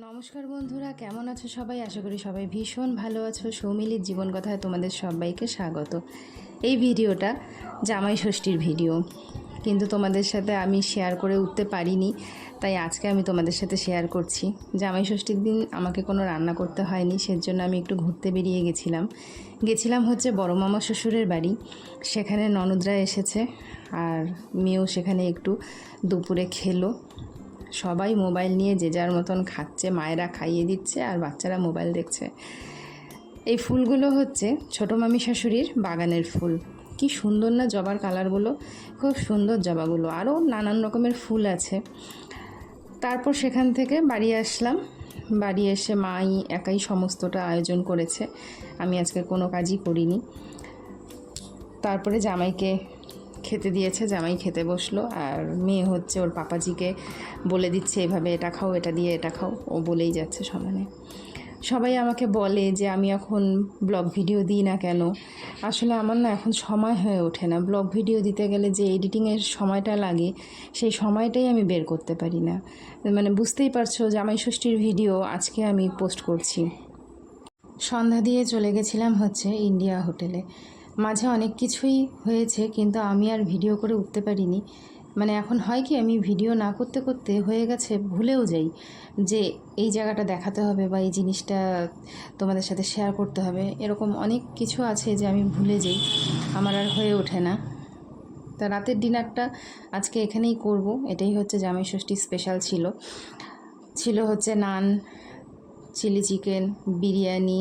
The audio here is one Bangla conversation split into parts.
নমস্কার বন্ধুরা, কেমন আছো সবাই? আশা করি সবাই ভীষণ ভালো আছো। সৌমিলির জীবন কথায় তোমাদের সবাইকে স্বাগত। এই ভিডিওটা জামাই ষষ্ঠীর ভিডিও, কিন্তু তোমাদের সাথে আমি শেয়ার করে উঠতে পারিনি, তাই আজকে আমি তোমাদের সাথে শেয়ার করছি। জামাই ষষ্ঠীর দিন আমাকে কোনো রান্না করতে হয়নি, সেজন্য আমি একটু ঘুরতে বেরিয়ে গেছিলাম হচ্ছে বড় মামা শ্বশুরের বাড়ি। সেখানে ননদরা এসেছে আর মেয়েও সেখানে একটু দুপুরে খেলো। সবাই মোবাইল নিয়ে যে যার মতন খাচ্ছে, মায়েরা খাইয়ে দিচ্ছে আর বাচ্চারা মোবাইল দেখছে। এই ফুলগুলো হচ্ছে ছোটো মামি শাশুড়ির বাগানের ফুল। কি সুন্দর না জবার কালারগুলো, খুব সুন্দর জবাগুলো। আরও নানান রকমের ফুল আছে। তারপর সেখান থেকে বাড়ি আসলাম। বাড়ি এসে মাই একাই সমস্তটা আয়োজন করেছে, আমি আজকে কোনো কাজই করিনি। তারপরে জামাইকে খেতে দিয়েছে, জামাই খেতে বসলো আর মেয়ে হচ্ছে ওর পাপাজিকে বলে দিচ্ছে এভাবে এটা খাও, এটা দিয়ে এটা খাও, ও বলেই যাচ্ছে সমানে। সবাই আমাকে বলে যে আমি এখন ব্লগ ভিডিও দিই না কেন। আসলে আমার না এখন সময় হয়ে ওঠে না। ব্লগ ভিডিও দিতে গেলে যে এডিটিংয়ের সময়টা লাগে, সেই সময়টাই আমি বের করতে পারি না। মানে বুঝতেই পারছো, জামাই ষষ্ঠীর ভিডিও আজকে আমি পোস্ট করছি। সন্ধ্যা দিয়ে চলে গেছিলাম হচ্ছে ইন্ডিয়া হোটেলে। মাঝে অনেক কিছুই হয়েছে, কিন্তু আমি আর ভিডিও করে উঠতে পারিনি। মানে এখন হয় কি, আমি ভিডিও না করতে করতে হয়ে গেছে, ভুলেও যাই যে এই জায়গাটা দেখাতে হবে বা এই জিনিসটা তোমাদের সাথে শেয়ার করতে হবে। এরকম অনেক কিছু আছে যে আমি ভুলে যাই, আমার আর হয়ে ওঠে না। তা রাতের ডিনারটা আজকে এখানেই করব। এটাই হচ্ছে জামাই ষষ্ঠী স্পেশাল ছিল হচ্ছে নান, চিলি চিকেন, বিরিয়ানি,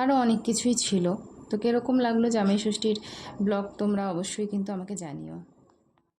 আরও অনেক কিছুই ছিল। তো কীরকম লাগলো জামাই ষষ্ঠীর ব্লগ তোমরা অবশ্যই কিন্তু আমাকে জানিও।